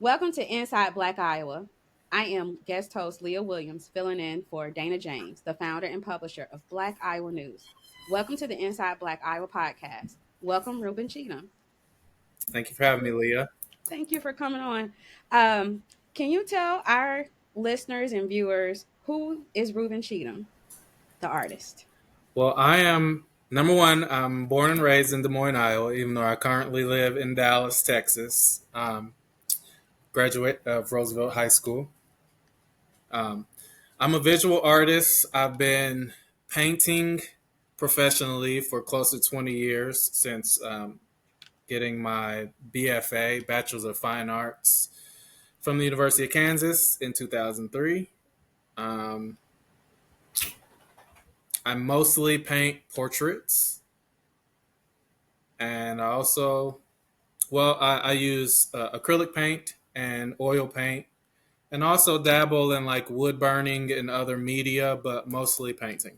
Welcome to Inside Black Iowa. I am guest host Leah Williams, filling in for Dana James, the founder and publisher of Black Iowa News. Welcome to the Inside Black Iowa podcast. Welcome, Ruben Cheatham. Thank you for having me, Leah. Thank you for coming on. Um, can you tell our listeners and viewers who is Ruben Cheatham, the artist? Well, I am number one. I'm born and raised in Des Moines, Iowa, even though I currently live in Dallas, Texas. Graduate of Roosevelt High School. Um, I'm a visual artist. I've been painting professionally for close to 20 years since getting my BFA, Bachelor's of Fine Arts, from the University of Kansas in 2003. Um, I mostly paint portraits, and I use acrylic paint and oil paint, and also dabble in like wood burning and other media, but mostly painting.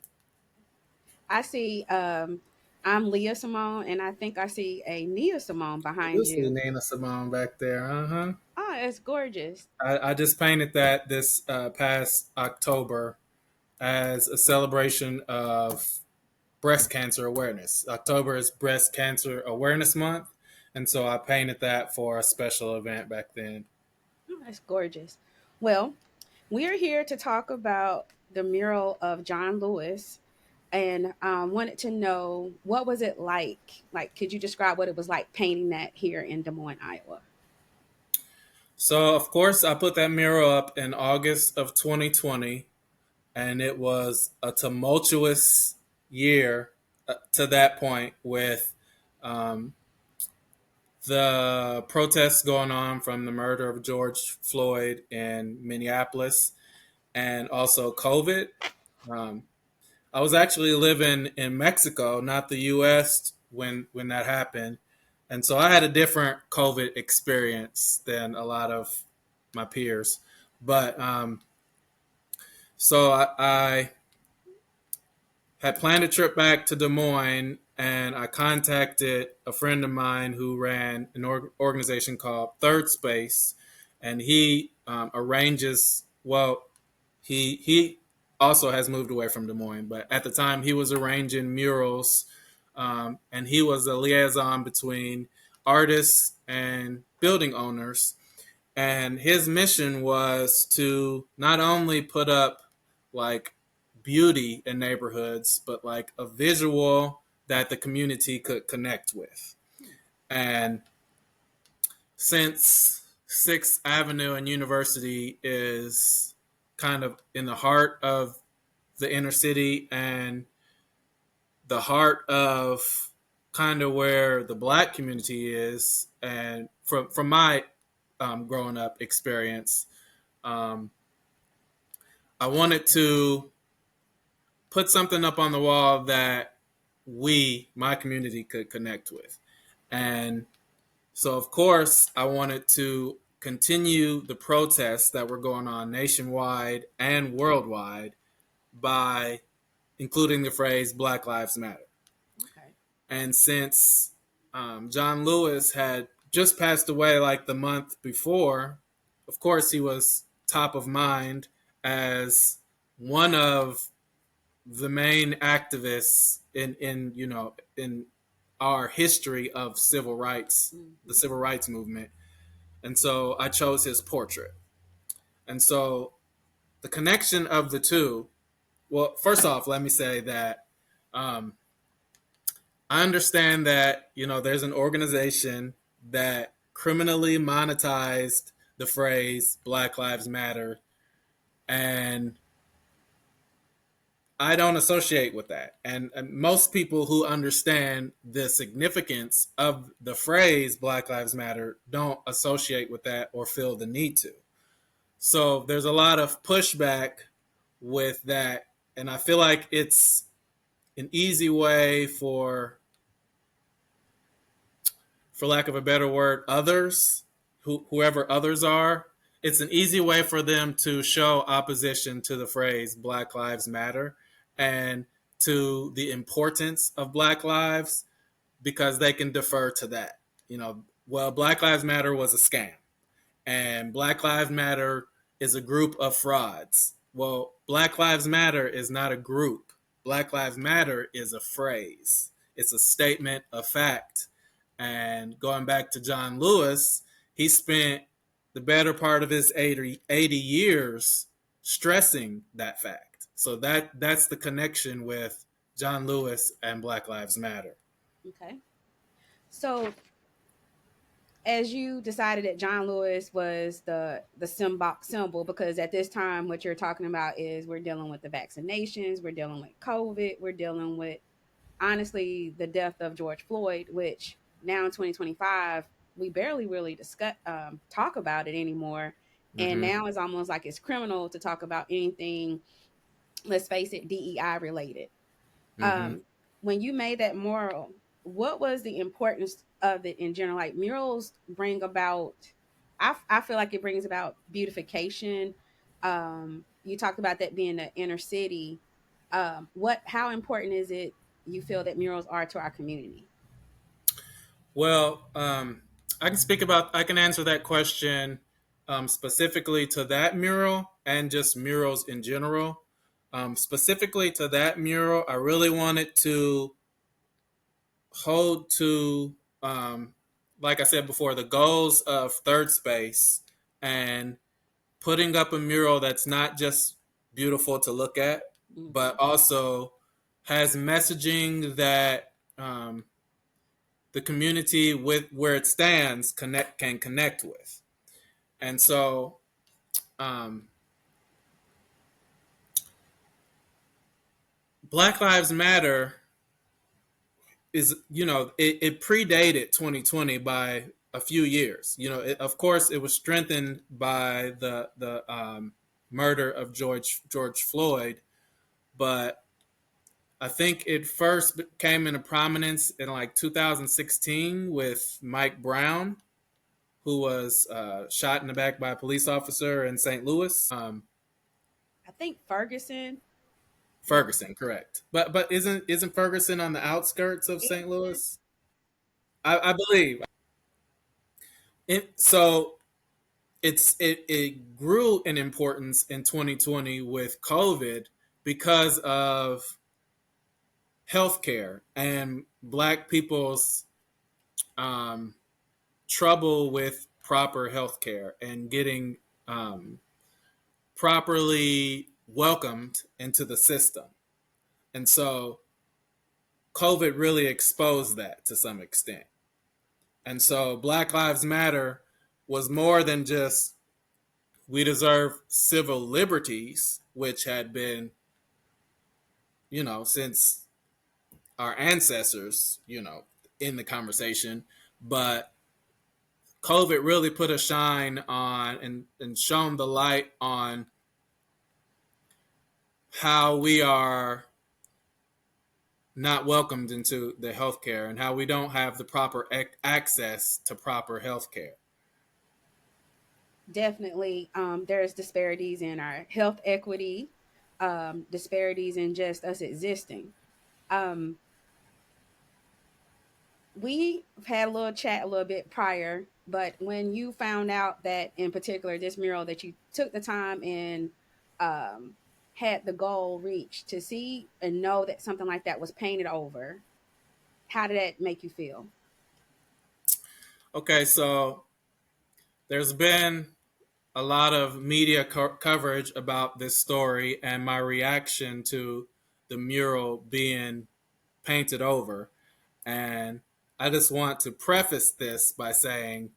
I see I'm Leah Simone, and I think I see a Nia Simone I behind do see you. Nina Simone back there. Uh-huh. Oh, it's gorgeous. I just painted that this past October as a celebration of breast cancer awareness. October is Breast Cancer Awareness Month, and so I painted that for a special event back then. Oh, that's gorgeous. Well, we're here to talk about the mural of John Lewis, and wanted to know what was it like. Like, could you describe what it was like painting that here in Des Moines, Iowa? So, of course, I put that mural up in August of 2020, and it was a tumultuous year to that point with um, the protests going on from the murder of George Floyd in Minneapolis and also COVID. Um, I was actually living in Mexico, not the U.S., when that happened, and so I had a different COVID experience than a lot of my peers. But I had planned a trip back to Des Moines, and I contacted a friend of mine who ran an organization called Third Space, and he arranges. Well, he also has moved away from Des Moines, but at the time he was arranging murals, and he was a liaison between artists and building owners. And his mission was to not only put up like beauty in neighborhoods, but like a visual that the community could connect with. And since Sixth Avenue and University is kind of in the heart of the inner city and the heart of kind of where the black community is, and from my growing up experience, um, I wanted to put something up on the wall that my community, could connect with. And so, of course, I wanted to continue the protests that were going on nationwide and worldwide by including the phrase Black Lives Matter. Okay. And since John Lewis had just passed away like the month before, of course, he was top of mind as one of the main activists in our history of civil rights, the Mm-hmm. civil rights movement. And so I chose his portrait. And so the connection of the two, well, first off, let me say that um, I understand that, there's an organization that criminally monetized the phrase Black Lives Matter, and I don't associate with that. And most people who understand the significance of the phrase Black Lives Matter don't associate with that or feel the need to. So there's a lot of pushback with that. And I feel like it's an easy way for lack of a better word, others, whoever others are, it's an easy way for them to show opposition to the phrase Black Lives Matter and to the importance of Black lives, because they can defer to that. Well, Black Lives Matter was a scam. and Black Lives Matter is a group of frauds. Well, Black Lives Matter is not a group. Black Lives Matter is a phrase. It's a statement of fact. And going back to John Lewis, he spent the better part of his 80 years stressing that fact. So that's the connection with John Lewis and Black Lives Matter. Okay. So as you decided that John Lewis was the symbol, because at this time what you're talking about is we're dealing with the vaccinations, we're dealing with COVID, we're dealing with honestly the death of George Floyd, which now in 2025 we barely really discuss talk about it anymore, and Mm-hmm. now it's almost like it's criminal to talk about anything. Let's face it, DEI related. Mm-hmm. um when you made that mural, what was the importance of it in general? Like murals bring about, I feel like it brings about beautification. You talked about that being the inner city. What how important is it you feel that murals are to our community? Well, I can answer that question specifically to that mural and just murals in general. Specifically to that mural, I really wanted to hold to, like I said before, the goals of third space and putting up a mural that's not just beautiful to look at, but Hmm. also has messaging that the community with where it stands can connect with. And so um, Black Lives Matter is, it predated 2020 by a few years. Of course it was strengthened by the murder of George Floyd, but I think it first came into prominence in like 2016 with Mike Brown, who was shot in the back by a police officer in St. Louis. I think Ferguson. Ferguson, correct. But isn't Ferguson on the outskirts of It St. is. Louis? I believe. So it grew in importance in 2020 with COVID because of healthcare and Black people's um, trouble with proper healthcare and getting properly welcomed into the system. And so COVID really exposed that to some extent. And so Black Lives Matter was more than just we deserve civil liberties, which had been, since our ancestors, in the conversation. But COVID really put a shine on and shone the light on how we are not welcomed into the healthcare and how we don't have the proper access to proper healthcare. Definitely, there's disparities in our health equity, disparities in just us existing. um we had a little chat a little bit prior, but when you found out that in particular this mural that you took the time and um, had the goal reached to see and know that something like that was painted over, how did that make you feel? Okay, so there's been a lot of media coverage about this story and my reaction to the mural being painted over. And I just want to preface this by saying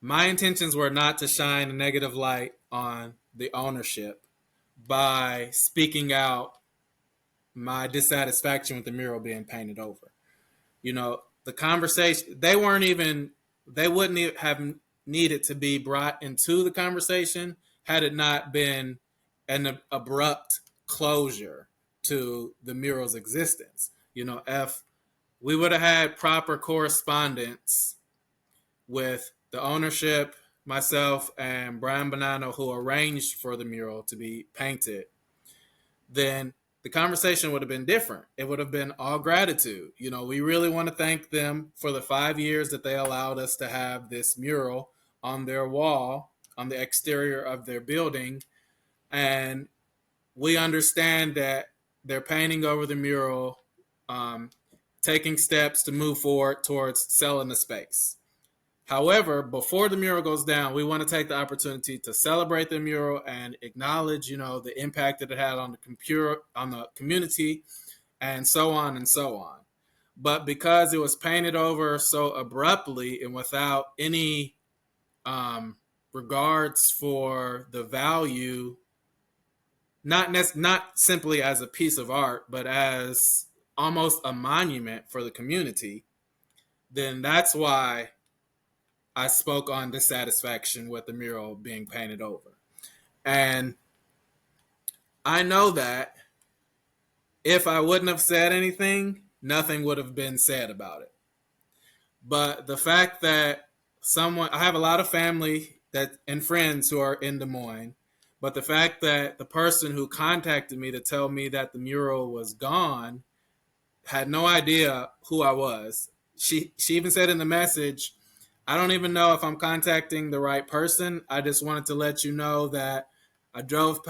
my intentions were not to shine a negative light on the ownership by speaking out my dissatisfaction with the mural being painted over. The conversation, they wouldn't have needed to be brought into the conversation had it not been an abrupt closure to the mural's existence. If we would have had proper correspondence with the ownership, myself, and Brian Bonanno, who arranged for the mural to be painted, then the conversation would have been different. It would have been all gratitude. We really want to thank them for the 5 years that they allowed us to have this mural. on their wall, on the exterior of their building. And we understand that they're painting over the mural, um, taking steps to move forward towards selling the space. However, before the mural goes down, we want to take the opportunity to celebrate the mural and acknowledge, the impact that it had on the community, and so on and so on. But because it was painted over so abruptly and without any um, regards for the value, not simply as a piece of art, but as almost a monument for the community, then that's why I spoke on dissatisfaction with the mural being painted over. And I know that if I wouldn't have said anything, nothing would have been said about it. But the fact that I have a lot of family and friends who are in Des Moines, but the fact that the person who contacted me to tell me that the mural was gone had no idea who I was. She even said in the message, I don't even know if I'm contacting the right person. I just wanted to let you know that I drove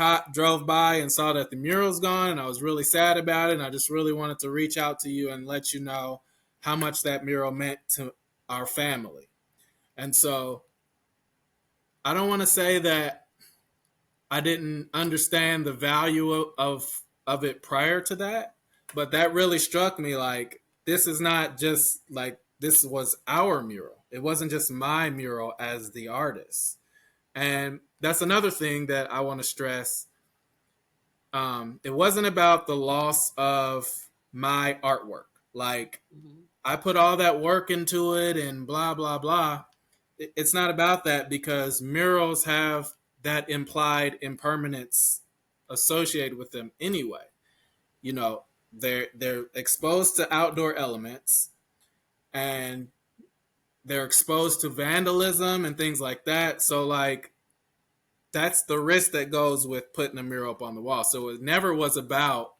by and saw that the mural's gone, and I was really sad about it. And I just really wanted to reach out to you and let you know how much that mural meant to our family. And so I don't want to say that I didn't understand the value of it prior to that, but that really struck me like this is not just like this was our mural. It wasn't just my mural as the artist. And that's another thing that I want to stress. It wasn't about the loss of my artwork. Like, Mhm. I put all that work into it and blah, blah, blah. It's not about that because murals have that implied impermanence associated with them anyway. You know, they're exposed to outdoor elements, and they're exposed to vandalism and things like that. So like that's the risk that goes with putting a mural up on the wall. So it never was about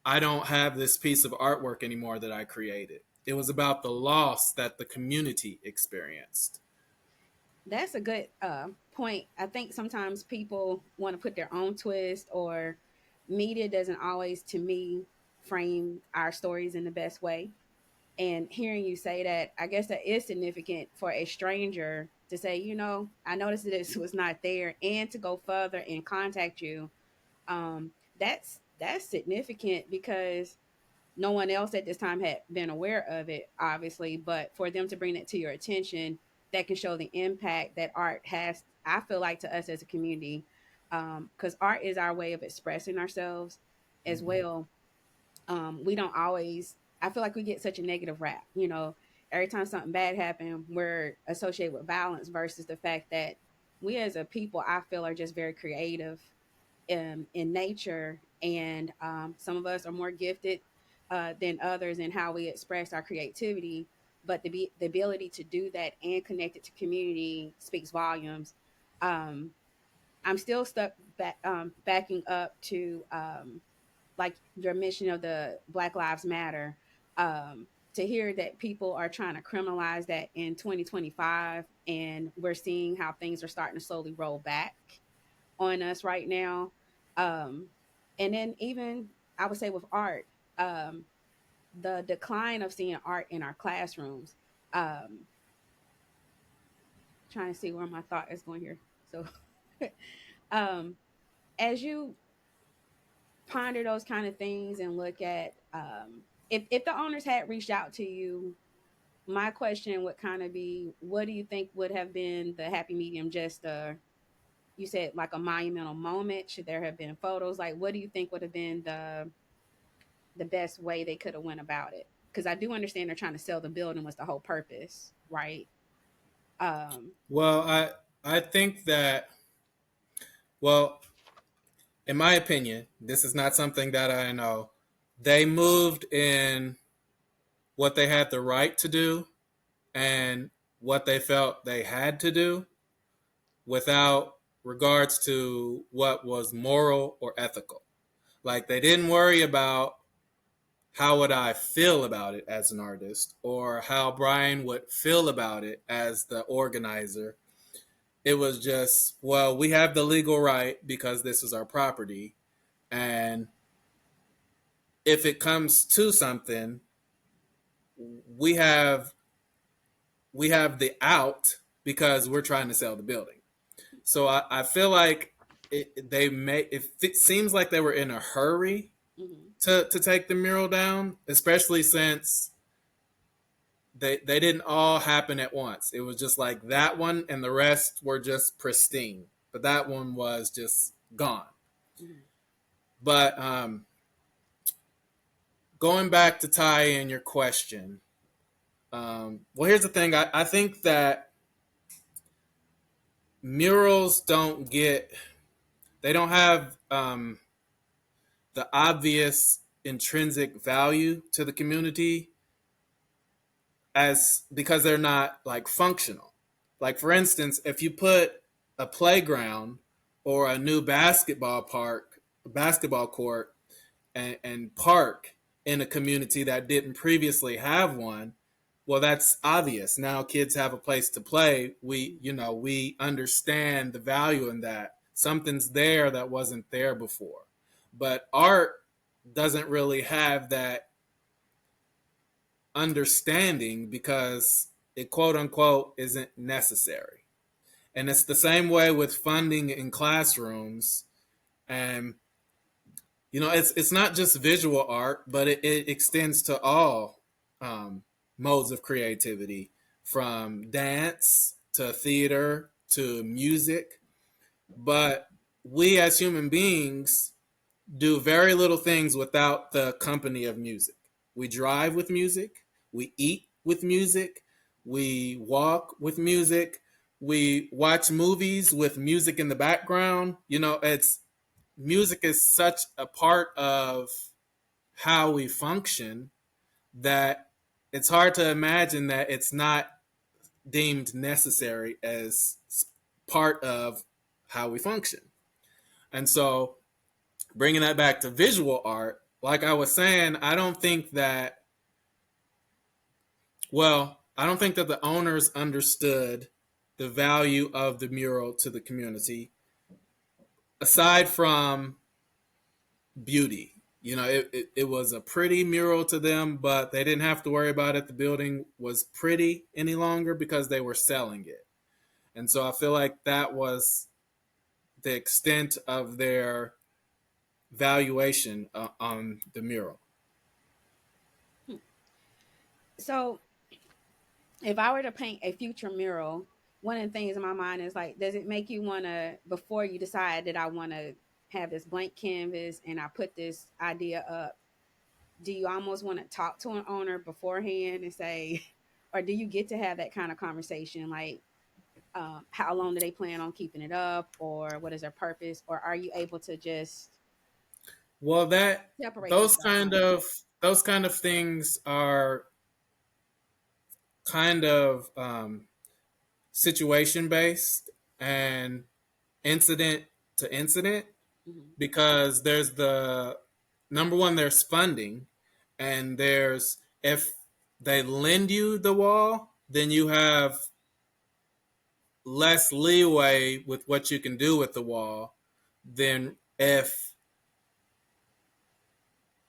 I don't have this piece of artwork anymore that I created. It was about the loss that the community experienced. That's a good point. I think sometimes people want to put their own twist, or media doesn't always, to me, frame our stories in the best way. And hearing you say that, I guess that is significant for a stranger to say, I noticed that this was not there, and to go further and contact you. That's significant because no one else at this time had been aware of it, obviously, but for them to bring it to your attention, that can show the impact that art has, I feel like, to us as a community. Because art is our way of expressing ourselves as Mm-hmm. well. We don't always, I feel like we get such a negative rap, every time something bad happens, we're associated with violence versus the fact that we as a people, I feel, are just very creative in nature, and some of us are more gifted than others in how we express our creativity. But the ability to do that and connect it to community speaks volumes. Um, I'm still stuck backing up to like your mention of the Black Lives Matter. To hear that people are trying to criminalize that in 2025, and we're seeing how things are starting to slowly roll back on us right now. Um, and then even I would say with art, um, the decline of seeing art in our classrooms. Um, Trying to see where my thought is going here. So, um, as you ponder those kind of things and look at if the owners had reached out to you, my question would kind of be, what do you think would have been the happy medium? Just you said like a monumental moment. Should there have been photos? Like, what do you think would have been the best way they could have went about it? Because I do understand they're trying to sell the building was the whole purpose, right? Um, Well, I think that well, in my opinion, this is not something that I know. They moved in what they had the right to do and what they felt they had to do without regards to what was moral or ethical. Like they didn't worry about how would I feel about it as an artist, or how Brian would feel about it as the organizer. It was just, well, we have the legal right because this is our property. And if it comes to something, we have we have the out because we're trying to sell the building. So I feel like it seems like they were in a hurry Hmm. to take the mural down, especially since they didn't all happen at once. It was just like that one, and the rest were just pristine. But that one was just gone. Hmm. But going back to tie in your question, well, here's the thing. I think that murals they don't have the obvious intrinsic value to the community as because they're not like functional. Like for instance, if you put a playground or a new basketball court and park in a community that didn't previously have one, well, that's obvious. Now kids have a place to play. We understand the value in that. Something's there that wasn't there before. But art doesn't really have that understanding because it quote unquote isn't necessary. And it's the same way with funding in classrooms. And it's not just visual art, but it extends to all modes of creativity, from dance to theater to music. But we as human beings do very little things without the company of music. We drive with music, we eat with music, we walk with music, we watch movies with music in the background. It's music is such a part of how we function that it's hard to imagine that it's not deemed necessary as part of how we function. And so, bringing that back to visual art, like I was saying, I don't think that the owners understood the value of the mural to the community aside from beauty. It was a pretty mural to them, but they didn't have to worry about it. The building was pretty any longer because they were selling it. And so I feel like that was the extent of their valuation on the mural. So, if I were to paint a future mural, one of the things in my mind is like, does it make you want to, before you decide that I want to have this blank canvas and I put this idea up, do you almost want to talk to an owner beforehand and say, or do you get to have that kind of conversation? Like, how long do they plan on keeping it up, or what is their purpose? Or are you able to just Well, that separate yourself from it? those kind of things are kind of situation based and incident to incident, Hmm. because there's the number one, there's funding, and there's if they lend you the wall, then you have less leeway with what you can do with the wall than if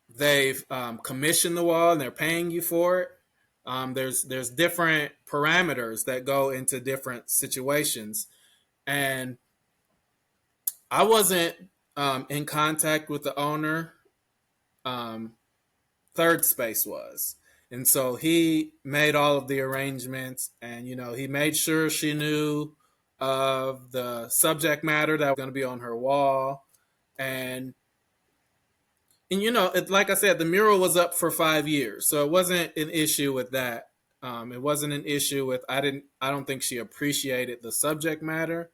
they've commissioned the wall and they're paying you for it. There's different parameters that go into different situations, and I wasn't in contact with the owner. Um, Third Space was. And so he made all of the arrangements, and he made sure she knew of the subject matter that was going to be on her wall. And like I said, the mural was up for 5 years, so it wasn't an issue with that. It wasn't an issue with I don't think she appreciated the subject matter.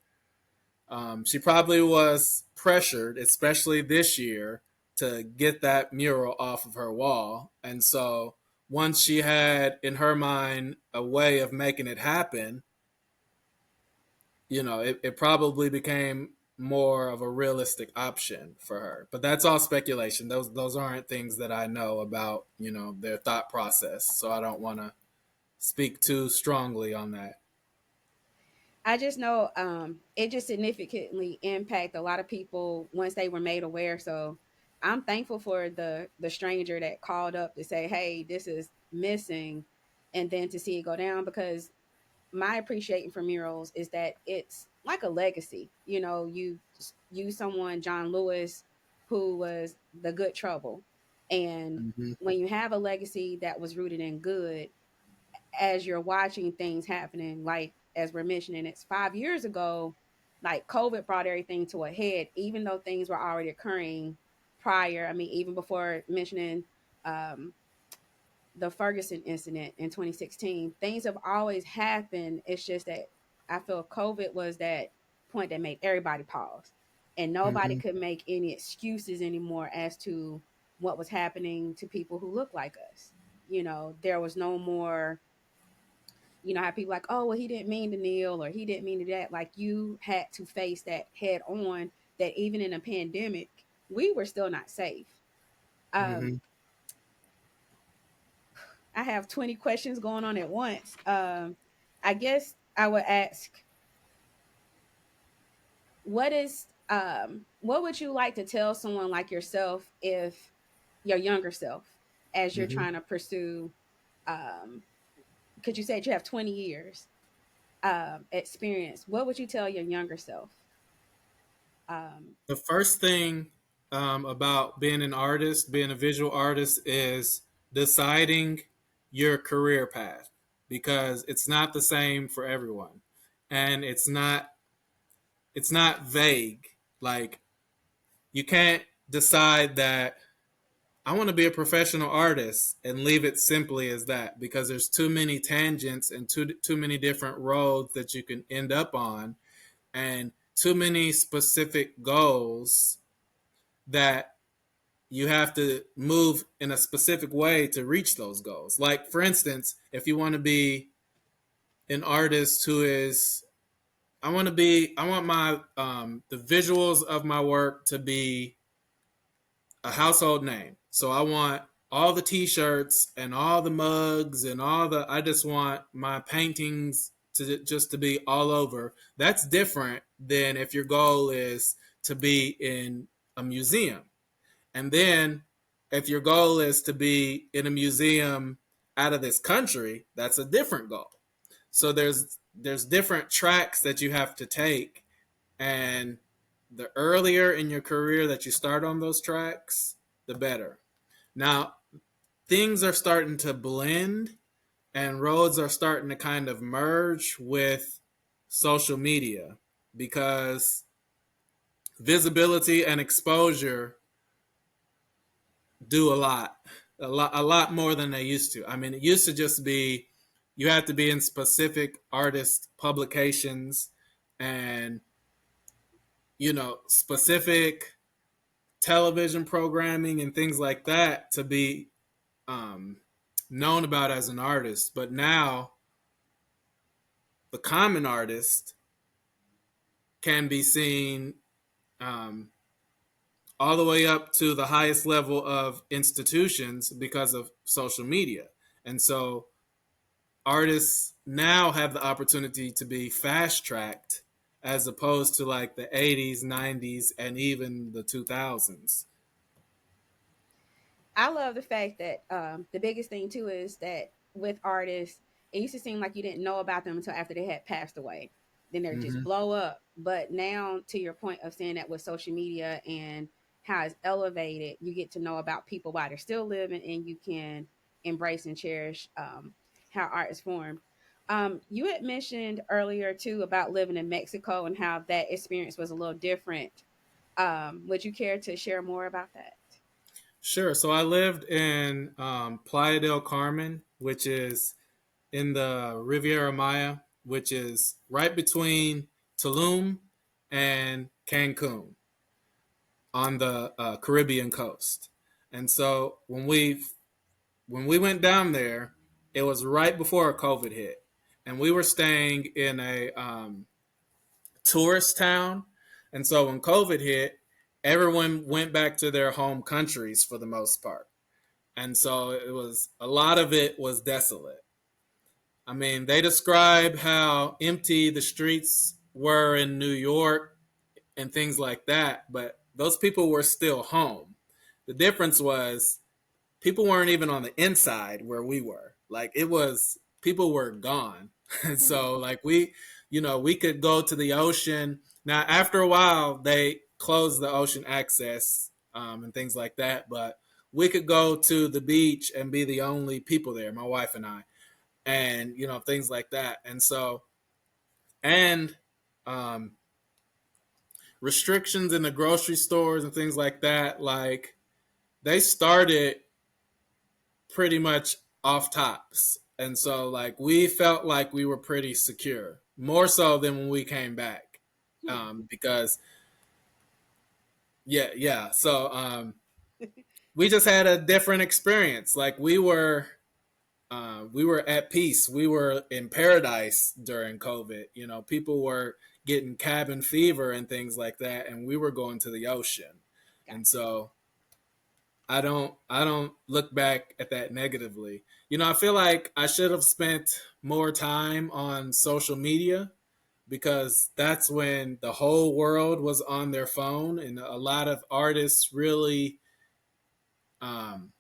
She probably was pressured, especially this year, to get that mural off of her wall. And so once she had in her mind a way of making it happen, it probably became more of a realistic option for her. But that's all speculation. Those aren't things that I know about, their thought process. So I don't want to speak too strongly on that. I just know it just significantly impact a lot of people once they were made aware. So I'm thankful for the stranger that called up to say, "Hey, this is missing," and then to see it go down. Because my appreciating for murals is that it's like a legacy. You someone John Lewis who was the good trouble, and Mm-hmm. when you have a legacy that was rooted in good, as you're watching things happening, like as we're mentioning, it's 5 years ago, like COVID brought everything to a head, even though things were already occurring prior. I mean, even before mentioning um, the Ferguson incident in 2016, things have always happened. It's just that I feel COVID was that point that made everybody pause, and nobody Mm-hmm. could make any excuses anymore as to what was happening to people who look like us. There was no more, how people like, oh, well, he didn't mean to kneel or he didn't mean to that. Like, you had to face that head on, that even in a pandemic, we were still not safe. Um, Mm-hmm. I have 20 questions going on at once. I guess I would ask, what would you like to tell someone like yourself, if your younger self, as you're Mm-hmm. trying to pursue, um, because you said you have 20 years experience, what would you tell your younger self? Um, The first thing about being an artist, being a visual artist, is deciding your career path, because it's not the same for everyone, and it's not vague. Like, you can't decide that I want to be a professional artist and leave it simply as that, because there's too many tangents and too many different roads that you can end up on, and too many specific goals that you have to move in a specific way to reach those goals. Like, for instance, if you want to be an artist who is, I want my the visuals of my work to be a household name. So I want all the t-shirts and all the mugs and I just want my paintings to just to be all over. That's different than if your goal is to be in a museum. And then if your goal is to be in a museum out of this country, that's a different goal. So there's different tracks that you have to take, and the earlier in your career that you start on those tracks, the better. Now, things are starting to blend and roads are starting to kind of merge with social media, because visibility and exposure do a lot more than they used to. I mean, it used to just be you had to be in specific artist publications and specific television programming and things like that to be um, known about as an artist. But now the common artist can be seen um, all the way up to the highest level of institutions because of social media. And so artists now have the opportunity to be fast tracked as opposed to like the 80s, 90s, and even the 2000s. I love the fact that the biggest thing too is that with artists, it used to seem like you didn't know about them until after they had passed away. Then they just Mm-hmm. blow up. But now, to your point of saying that with social media and how it's elevated, you get to know about people while they're still living, and you can embrace and cherish how art is formed. You had mentioned earlier too about living in Mexico and how that experience was a little different. Would you care to share more about that? Sure. So I lived in Playa del Carmen, which is in the Riviera Maya, which is right between Tulum and Cancun on the Caribbean coast. And so when we went down there, it was right before COVID hit, and we were staying in a tourist town And so when COVID hit, everyone went back to their home countries for the most part. And so it was a lot of it was desolate. I mean, they describe how empty the streets were in New York and things like that, but those people were still home. The difference was people weren't even on the inside where we were. Like it was people were gone. And Hmm. so like we could go to the ocean. Now after a while they closed the ocean access and things like that, but we could go to the beach and be the only people there, my wife and I, and things like that. And so and um, restrictions in the grocery stores and things like that, like they started pretty much off tops. And so like we felt like we were pretty secure, more so than when we came back. Hmm. Because yeah. So we just had a different experience. Like we were at peace. We were in paradise during COVID. People were getting cabin fever and things like that, and we were going to the ocean. And Gotcha. so I don't look back at that negatively. I feel like I should have spent more time on social media because that's when the whole world was on their phone, and a lot of artists really um,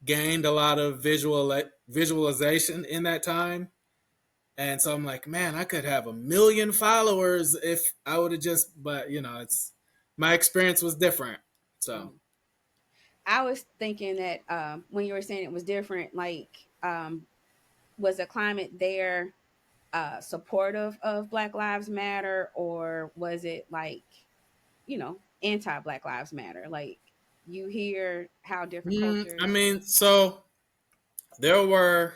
gained a lot of visualization in that time. And so I'm like, man, I could have 1 million followers if I would have just, but it's my experience was different. So Hmm. I was thinking that when you were saying it was different, like was the climate there supportive of Black Lives Matter, or was it like, anti Black Lives Matter? Like you hear how different I cultures. mean, so there were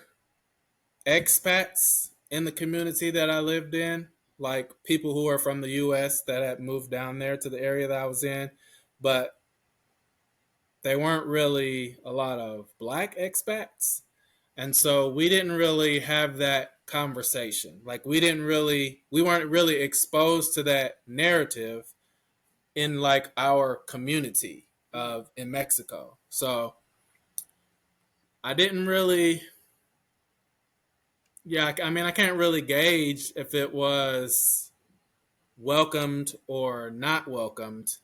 expats in the community that I lived in, like people who are from the US that had moved down there to the area that I was in, but they weren't really a lot of black expats. And so we didn't really have that conversation. Like we weren't really exposed to that narrative in like our community Mhm. of in Mexico. So I didn't really yeah, I mean I can't really gauge if it was welcomed or not welcomed,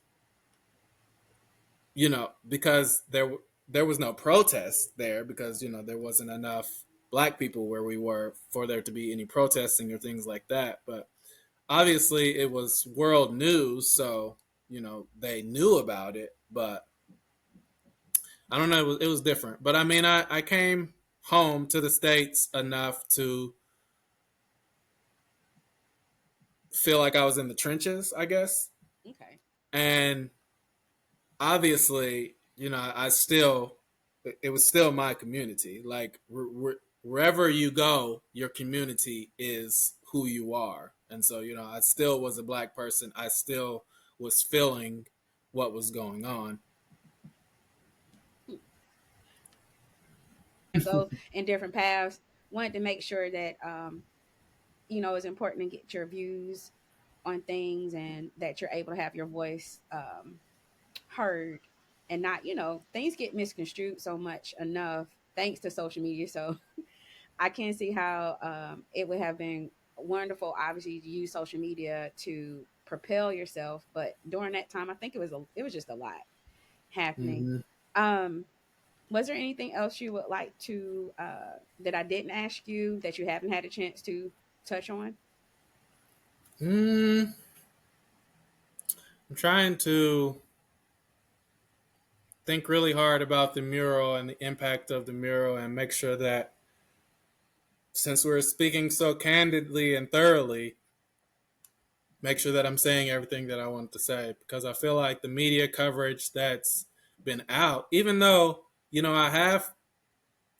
because there was no protest there because there wasn't enough black people where we were for there to be any protesting or things like that. But obviously, it was world news, so they knew about it. But I don't know, it was different. But I mean, I came home to the states enough to feel like I was in the trenches, I guess, Okay. and obviously, I still, it was still my community. Like wherever you go, your community is who you are. And so, I still was a black person. I still was feeling what was going on. Hmm. So in different paths, wanted to make sure that it's important to get your views on things and that you're able to have your voice heard, and not, things get misconstrued so much enough thanks to social media. So I can see how it would have been wonderful, obviously, to use social media to propel yourself. But during that time, I think it was just a lot happening. Mm-hmm. Um, was there anything else you would like to that I didn't ask you that you haven't had a chance to touch on? I'm trying to think really hard about the mural and the impact of the mural and make sure that since we're speaking so candidly and thoroughly, make sure that I'm saying everything that I want to say because I feel like the media coverage that's been out, even though, I have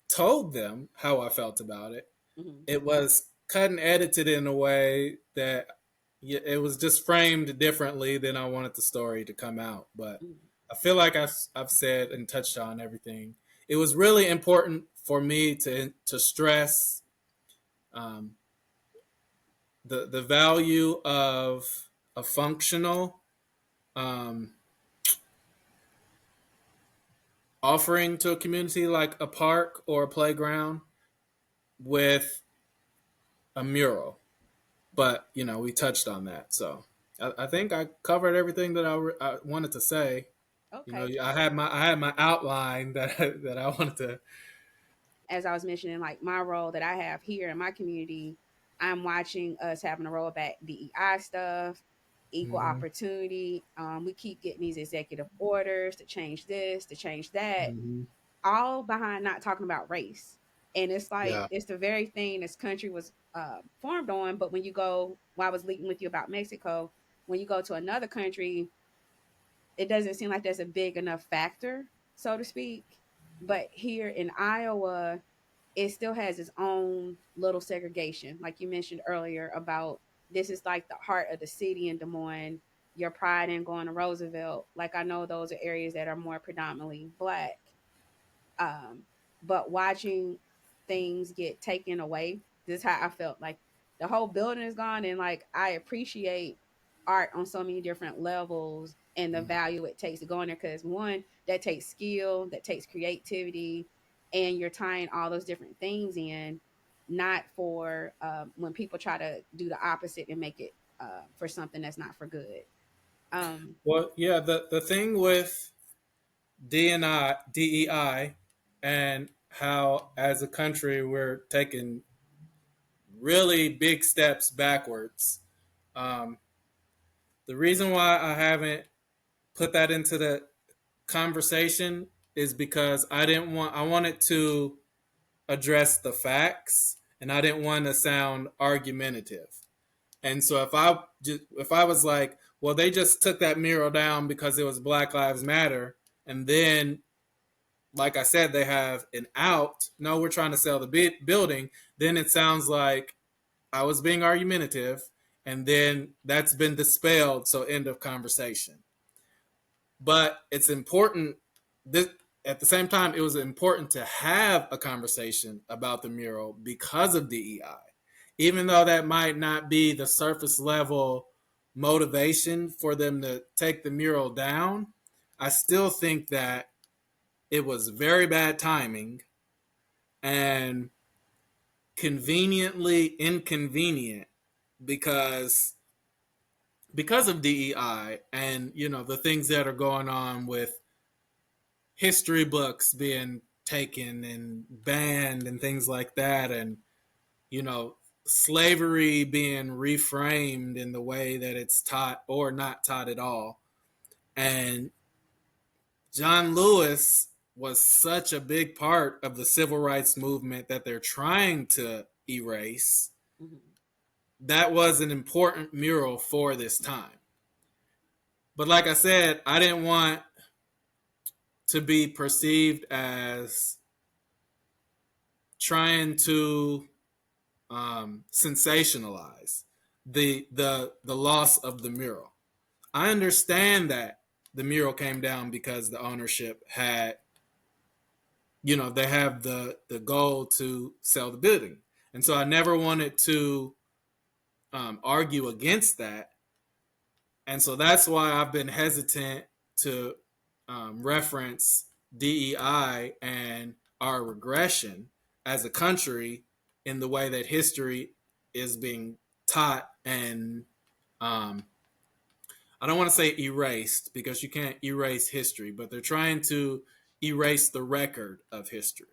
told them how I felt about it, Hmm. it was cut and edited in a way that it was just framed differently than I wanted the story to come out. But Hmm. I feel like I've said and touched on everything. It was really important for me to stress um, the value of a functional um, offering to a community like a park or a playground with a mural. But we touched on that, so I think I covered everything that I wanted to say. Okay. I had my outline that that I wanted to. As I was mentioning, like my role that I have here in my community, I'm watching us having to roll back DEI stuff, equal Hmm. opportunity. We keep getting these executive orders to change this, to change that, Hmm. all behind not talking about race. And it's like Yeah. it's the very thing this country was formed on. But when you go, while I was leading with you about Mexico, when you go to another country, it doesn't seem like there's a big enough factor, so to speak. But here in Iowa, it still has its own little segregation, like you mentioned earlier about this is like the heart of the city in Des Moines. Your pride in going to Roosevelt, like I know those are areas that are more predominantly black, um, but watching things get taken away, this is how I felt. Like the whole building is gone, and like I appreciate art on so many different levels and the value it takes to go in there. Because one, that takes skill, that takes creativity, and you're tying all those different things in, not for when people try to do the opposite and make it for something that's not for good. Um, Well, yeah. The thing with DEI, and how as a country we're taking really big steps backwards. Um, the reason why I haven't put that into the conversation is because I wanted to address the facts, and I didn't want to sound argumentative. And so if I was like, well, they just took that mural down because it was Black Lives Matter, and then like I said, they have an out. No, we're trying to sell the building. Then it sounds like I was being argumentative, and then that's been dispelled. So end of conversation. But it's important. This, at the same time, it was important to have a conversation about the mural because of DEI, even though that might not be the surface level motivation for them to take the mural down. I still think that it was very bad timing and conveniently inconvenient because of DEI and the things that are going on with history books being taken and banned and things like that, and you know slavery being reframed in the way that it's taught or not taught at all. And John Lewis was such a big part of the civil rights movement that they're trying to erase. mhm. That was an important mural for this time. But like I said, I didn't want to be perceived as trying to sensationalize the loss of the mural. I understand that the mural came down because the ownership had, they have the goal to sell the building, and so I never wanted to argue against that, and so that's why I've been hesitant to reference DEI and our regression as a country in the way that history is being taught and um, I don't want to say erased because you can't erase history, but they're trying to erase the record of history.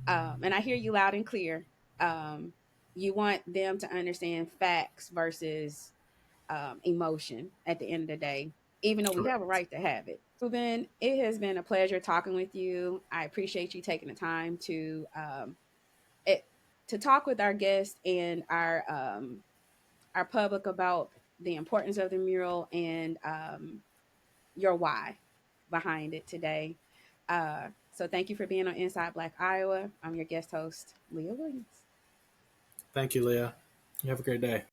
And I hear you loud and clear. Um, you want them to understand facts versus emotion at the end of the day, even though we have a Correct. right to have it. Ruben, it has been a pleasure talking with you. I appreciate you taking the time it, to talk with our guests and our public about the importance of the mural and your why behind it today. So thank you for being on Inside Black Iowa. I'm your guest host, Leah Williams. Thank you, Leah. You have a great day.